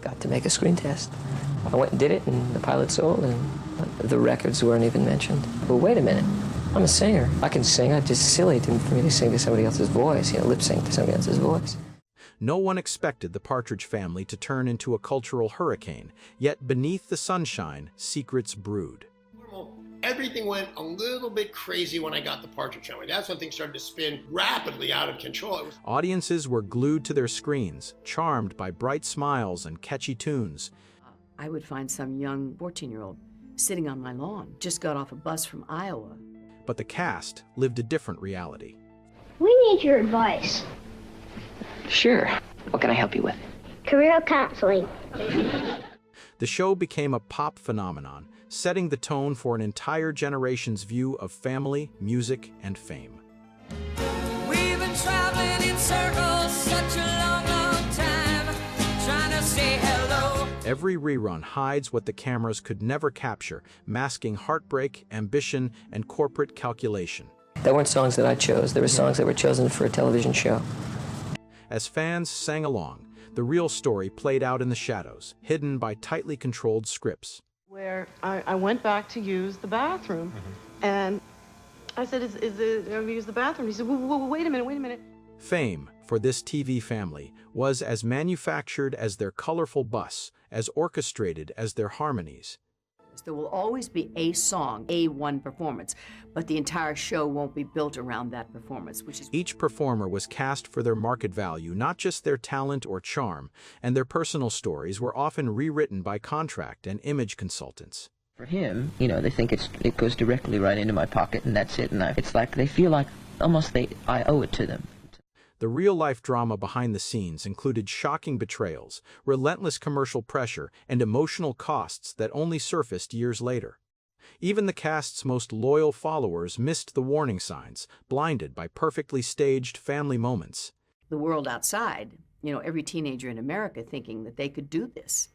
got to make a screen test. I went and did it, and the pilot sold, and the records weren't even mentioned. Well, wait a minute. I'm a singer. I can sing. It's just silly for me to sing to somebody else's voice, lip sync to somebody else's voice. No one expected the Partridge Family to turn into a cultural hurricane, yet beneath the sunshine, secrets brewed. Everything went a little bit crazy when I got the Partridge Family. That's when things started to spin rapidly out of control. Audiences were glued to their screens, charmed by bright smiles and catchy tunes. I would find some young 14-year-old sitting on my lawn, just got off a bus from Iowa. But the cast lived a different reality. We need your advice. Sure. What can I help you with? Career counseling. The show became a pop phenomenon, setting the tone for an entire generation's view of family, music, and fame. We've been traveling in circles such a long, long time, trying to say hello. Every rerun hides what the cameras could never capture, masking heartbreak, ambition, and corporate calculation. They weren't songs that I chose. They were songs that were chosen for a television show. As fans sang along, the real story played out in the shadows, hidden by tightly controlled scripts. Where I went back to use the bathroom, and I said, have you used the bathroom? He said, wait a minute. Fame, for this TV family, was as manufactured as their colorful bus, as orchestrated as their harmonies. There will always be a song, a one performance, but the entire show won't be built around that performance, which is... Each performer was cast for their market value, not just their talent or charm, and their personal stories were often rewritten by contract and image consultants. For him, they think it goes directly right into my pocket and that's it, and it's like they feel like almost I owe it to them. The real-life drama behind the scenes included shocking betrayals, relentless commercial pressure, and emotional costs that only surfaced years later. Even the cast's most loyal followers missed the warning signs, blinded by perfectly staged family moments. The world outside, every teenager in America thinking that they could do this.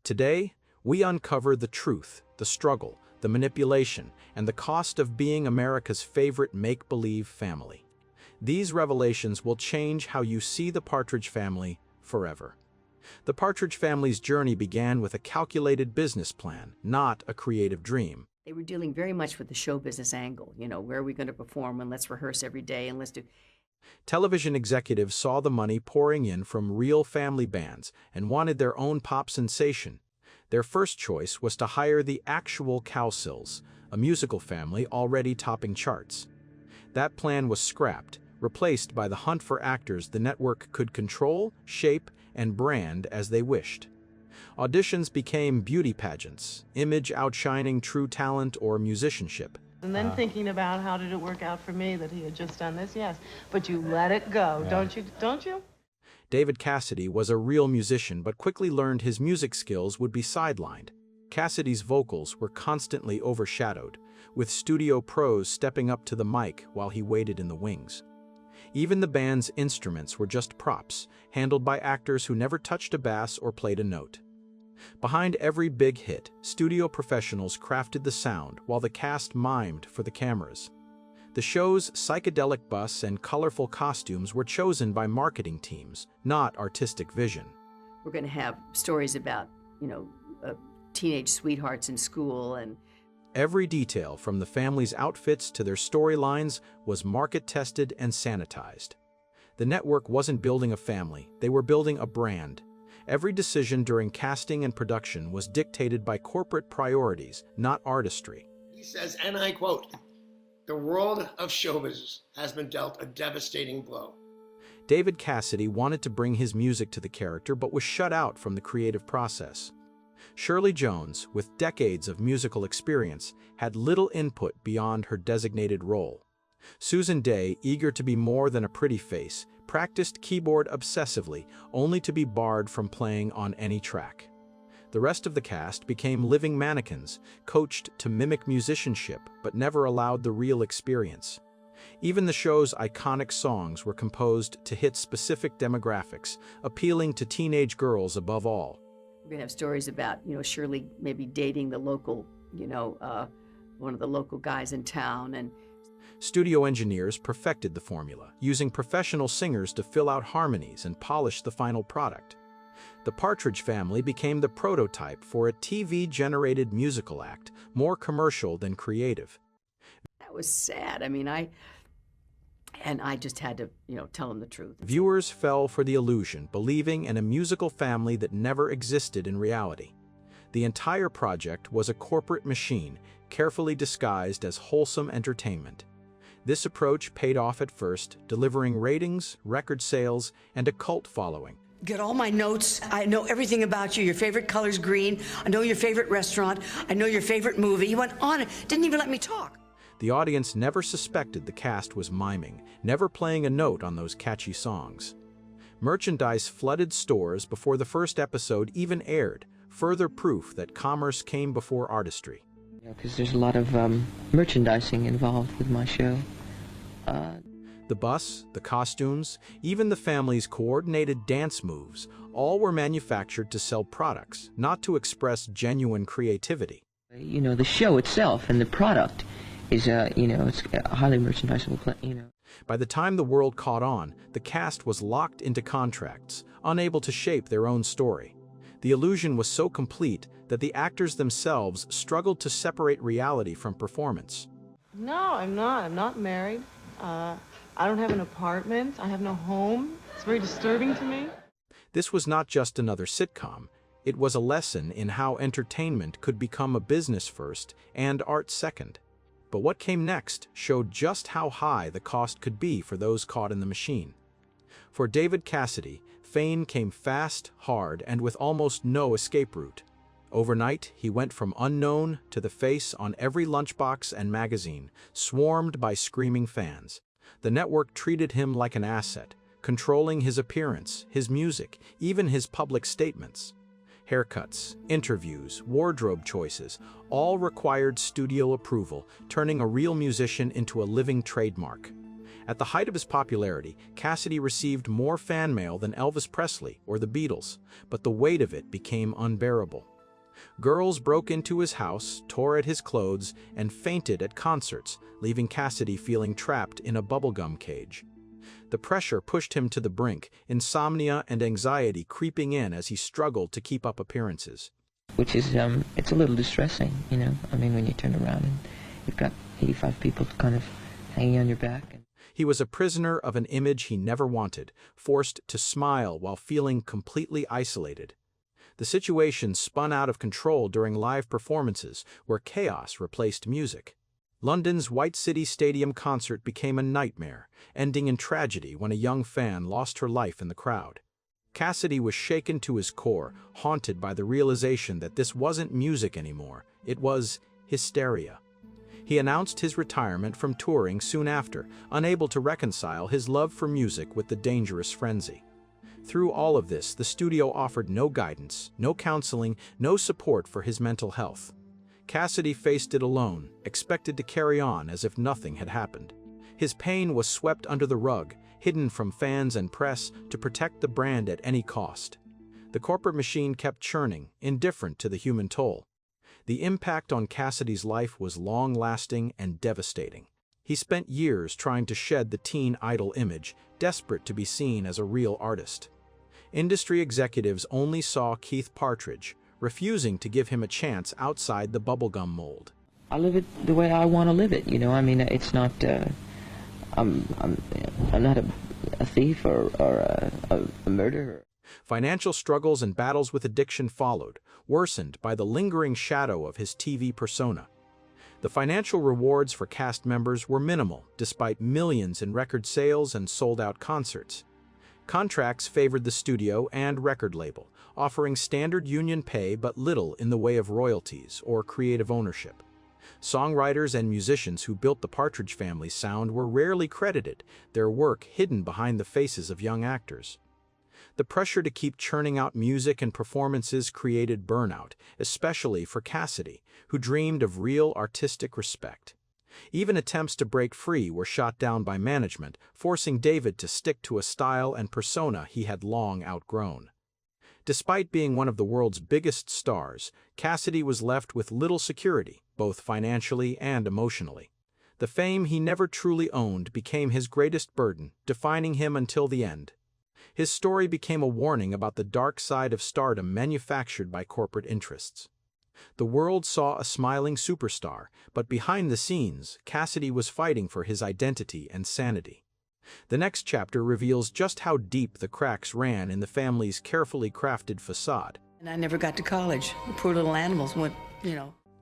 Today, we uncover the truth, the struggle, the manipulation, and the cost of being America's favorite make-believe family. These revelations will change how you see the Partridge Family forever. The Partridge Family's journey began with a calculated business plan, not a creative dream. They were dealing very much with the show business angle. Where are we going to perform, and let's rehearse every day, and let's do... Television executives saw the money pouring in from real family bands and wanted their own pop sensation. Their first choice was to hire the actual Cowsills, a musical family already topping charts. That plan was scrapped, replaced by the hunt for actors the network could control, shape, and brand as they wished. Auditions became beauty pageants, image outshining true talent or musicianship. And then thinking about how did it work out for me that he had just done this, yes. But you let it go, don't you? David Cassidy was a real musician but quickly learned his music skills would be sidelined. Cassidy's vocals were constantly overshadowed, with studio pros stepping up to the mic while he waited in the wings. Even the band's instruments were just props, handled by actors who never touched a bass or played a note. Behind every big hit, studio professionals crafted the sound while the cast mimed for the cameras. The show's psychedelic bus and colorful costumes were chosen by marketing teams, not artistic vision. We're going to have stories about, teenage sweethearts in school, and every detail from the family's outfits to their storylines was market-tested and sanitized. The network wasn't building a family, they were building a brand. Every decision during casting and production was dictated by corporate priorities, not artistry. He says, and I quote, "The world of show business has been dealt a devastating blow." David Cassidy wanted to bring his music to the character but was shut out from the creative process. Shirley Jones, with decades of musical experience, had little input beyond her designated role. Susan Dey, eager to be more than a pretty face, practiced keyboard obsessively, only to be barred from playing on any track. The rest of the cast became living mannequins, coached to mimic musicianship, but never allowed the real experience. Even the show's iconic songs were composed to hit specific demographics, appealing to teenage girls above all. we're going to have stories about, Shirley maybe dating the local, one of the local guys in town. And studio engineers perfected the formula, using professional singers to fill out harmonies and polish the final product. The Partridge Family became the prototype for a TV-generated musical act, more commercial than creative. That was sad. I mean, I just had to, tell him the truth. Viewers fell for the illusion, believing in a musical family that never existed in reality. The entire project was a corporate machine, carefully disguised as wholesome entertainment. This approach paid off at first, delivering ratings, record sales, and a cult following. Get all my notes. I know everything about you. Your favorite color's green. I know your favorite restaurant. I know your favorite movie. He went on, didn't even let me talk. The audience never suspected the cast was miming, never playing a note on those catchy songs. Merchandise flooded stores before the first episode even aired, further proof that commerce came before artistry. Because there's a lot of merchandising involved with my show. The bus, the costumes, even the family's coordinated dance moves, all were manufactured to sell products, not to express genuine creativity. The show itself and the product is, it's a highly merchandisable, By the time the world caught on, the cast was locked into contracts, unable to shape their own story. The illusion was so complete that the actors themselves struggled to separate reality from performance. No, I'm not. I'm not married. I don't have an apartment. I have no home. It's very disturbing to me. This was not just another sitcom. It was a lesson in how entertainment could become a business first and art second. But what came next showed just how high the cost could be for those caught in the machine. For David Cassidy, fame came fast, hard, and with almost no escape route. Overnight, he went from unknown to the face on every lunchbox and magazine, swarmed by screaming fans. The network treated him like an asset, controlling his appearance, his music, even his public statements. Haircuts, interviews, wardrobe choices, all required studio approval, turning a real musician into a living trademark. At the height of his popularity, Cassidy received more fan mail than Elvis Presley or the Beatles, but the weight of it became unbearable. Girls broke into his house, tore at his clothes, and fainted at concerts, leaving Cassidy feeling trapped in a bubblegum cage. The pressure pushed him to the brink, insomnia and anxiety creeping in as he struggled to keep up appearances. Which is, it's a little distressing, when you turn around and you've got 85 people kind of hanging on your back. He was a prisoner of an image he never wanted, forced to smile while feeling completely isolated. The situation spun out of control during live performances, where chaos replaced music. London's White City Stadium concert became a nightmare, ending in tragedy when a young fan lost her life in the crowd. Cassidy was shaken to his core, haunted by the realization that this wasn't music anymore, it was hysteria. He announced his retirement from touring soon after, unable to reconcile his love for music with the dangerous frenzy. Through all of this, the studio offered no guidance, no counseling, no support for his mental health. Cassidy faced it alone, expected to carry on as if nothing had happened. His pain was swept under the rug, hidden from fans and press to protect the brand at any cost. The corporate machine kept churning, indifferent to the human toll. The impact on Cassidy's life was long-lasting and devastating. He spent years trying to shed the teen idol image, desperate to be seen as a real artist. Industry executives only saw Keith Partridge, refusing to give him a chance outside the bubblegum mold. I live it the way I want to live it, it's not, I'm not a thief or a murderer. Financial struggles and battles with addiction followed, worsened by the lingering shadow of his TV persona. The financial rewards for cast members were minimal, despite millions in record sales and sold-out concerts. Contracts favored the studio and record label, offering standard union pay but little in the way of royalties or creative ownership. Songwriters and musicians who built the Partridge Family sound were rarely credited, their work hidden behind the faces of young actors. The pressure to keep churning out music and performances created burnout, especially for Cassidy, who dreamed of real artistic respect. Even attempts to break free were shot down by management, forcing David to stick to a style and persona he had long outgrown. Despite being one of the world's biggest stars, Cassidy was left with little security, both financially and emotionally. The fame he never truly owned became his greatest burden, defining him until the end. His story became a warning about the dark side of stardom manufactured by corporate interests. The world saw a smiling superstar, but behind the scenes, Cassidy was fighting for his identity and sanity. The next chapter reveals just how deep the cracks ran in the family's carefully crafted facade. And I never got to college. The poor little animals went,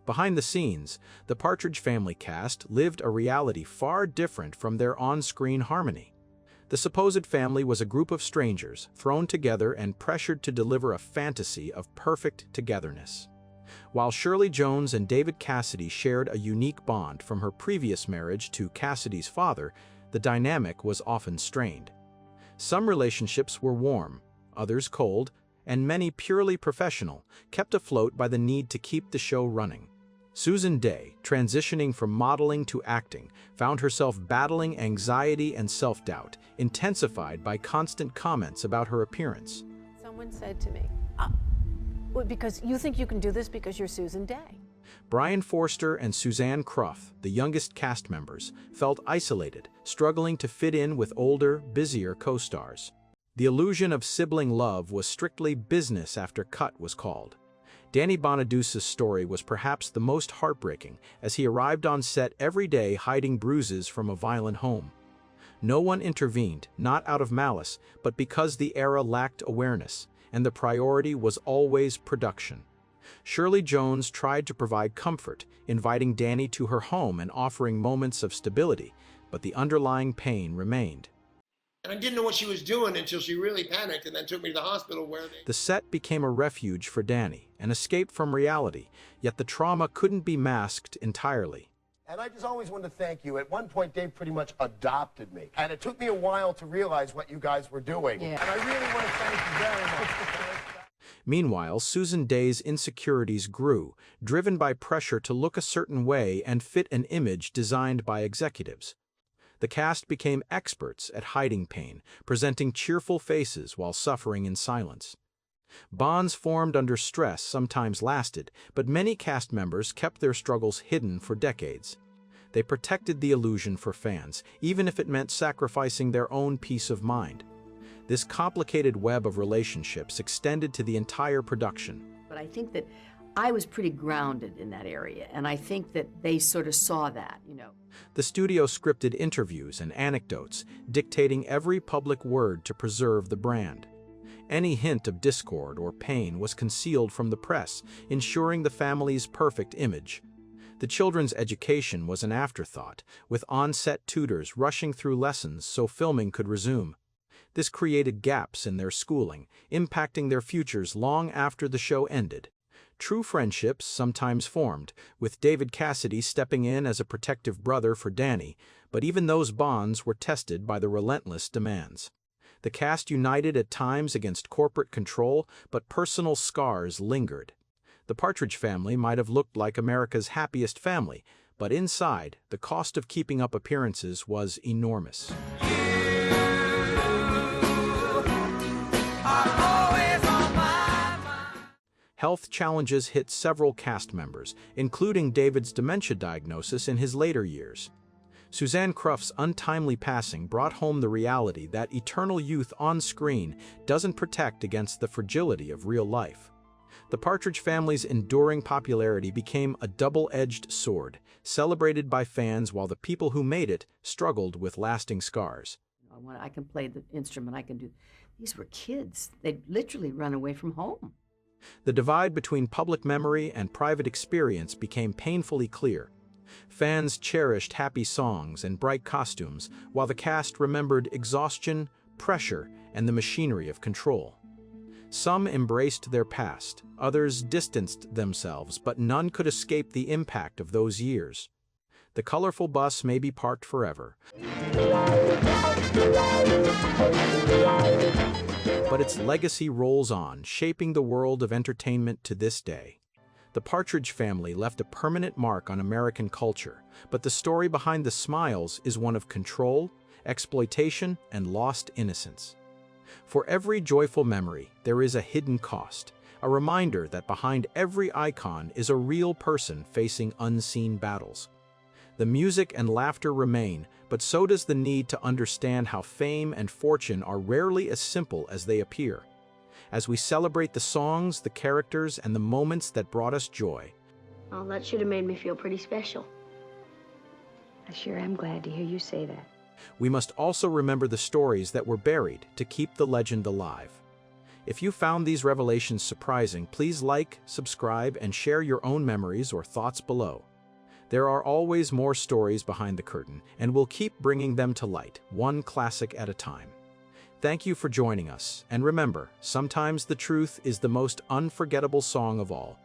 Behind the scenes, the Partridge Family cast lived a reality far different from their on-screen harmony. The supposed family was a group of strangers thrown together and pressured to deliver a fantasy of perfect togetherness. While Shirley Jones and David Cassidy shared a unique bond from her previous marriage to Cassidy's father, the dynamic was often strained. Some relationships were warm, others cold, and many purely professional, kept afloat by the need to keep the show running. Susan Dey, transitioning from modeling to acting, found herself battling anxiety and self-doubt, intensified by constant comments about her appearance. Someone said to me, because you think you can do this because you're Susan Dey. Brian Forster and Suzanne Cruff, the youngest cast members, felt isolated, struggling to fit in with older, busier co-stars. The illusion of sibling love was strictly business after cut was called. Danny Bonaduce's story was perhaps the most heartbreaking, as he arrived on set every day hiding bruises from a violent home. No one intervened, not out of malice, but because the era lacked awareness, and the priority was always production. Shirley Jones tried to provide comfort, inviting Danny to her home and offering moments of stability, but the underlying pain remained. And I didn't know what she was doing until she really panicked and then took me to the hospital where The set became a refuge for Danny, an escape from reality, yet the trauma couldn't be masked entirely. And I just always wanted to thank you. At one point, Dave pretty much adopted me. And it took me a while to realize what you guys were doing. Yeah. And I really want to thank you very much. Meanwhile, Susan Dey's insecurities grew, driven by pressure to look a certain way and fit an image designed by executives. The cast became experts at hiding pain, presenting cheerful faces while suffering in silence. Bonds formed under stress sometimes lasted, but many cast members kept their struggles hidden for decades. They protected the illusion for fans, even if it meant sacrificing their own peace of mind. This complicated web of relationships extended to the entire production. But I think that I was pretty grounded in that area, and I think that they sort of saw that, The studio scripted interviews and anecdotes, dictating every public word to preserve the brand. Any hint of discord or pain was concealed from the press, ensuring the family's perfect image. The children's education was an afterthought, with on-set tutors rushing through lessons so filming could resume. This created gaps in their schooling, impacting their futures long after the show ended. True friendships sometimes formed, with David Cassidy stepping in as a protective brother for Danny, but even those bonds were tested by the relentless demands. The cast united at times against corporate control, but personal scars lingered. The Partridge Family might have looked like America's happiest family, but inside, the cost of keeping up appearances was enormous. Health challenges hit several cast members, including David's dementia diagnosis in his later years. Suzanne Cruff's untimely passing brought home the reality that eternal youth on screen doesn't protect against the fragility of real life. The Partridge Family's enduring popularity became a double-edged sword, celebrated by fans while the people who made it struggled with lasting scars. I can play the instrument, I can do. These were kids. They'd literally run away from home. The divide between public memory and private experience became painfully clear. Fans cherished happy songs and bright costumes, while the cast remembered exhaustion, pressure, and the machinery of control. Some embraced their past, others distanced themselves, but none could escape the impact of those years. The colorful bus may be parked forever, but its legacy rolls on, shaping the world of entertainment to this day. The Partridge Family left a permanent mark on American culture, but the story behind the smiles is one of control, exploitation, and lost innocence. For every joyful memory, there is a hidden cost, a reminder that behind every icon is a real person facing unseen battles. The music and laughter remain, but so does the need to understand how fame and fortune are rarely as simple as they appear. As we celebrate the songs, the characters, and the moments that brought us joy, Oh, that should have made me feel pretty special. I sure am glad to hear you say that. we must also remember the stories that were buried to keep the legend alive. If you found these revelations surprising, please like, subscribe, and share your own memories or thoughts below. There are always more stories behind the curtain, and we'll keep bringing them to light, one classic at a time. Thank you for joining us, and remember, sometimes the truth is the most unforgettable song of all.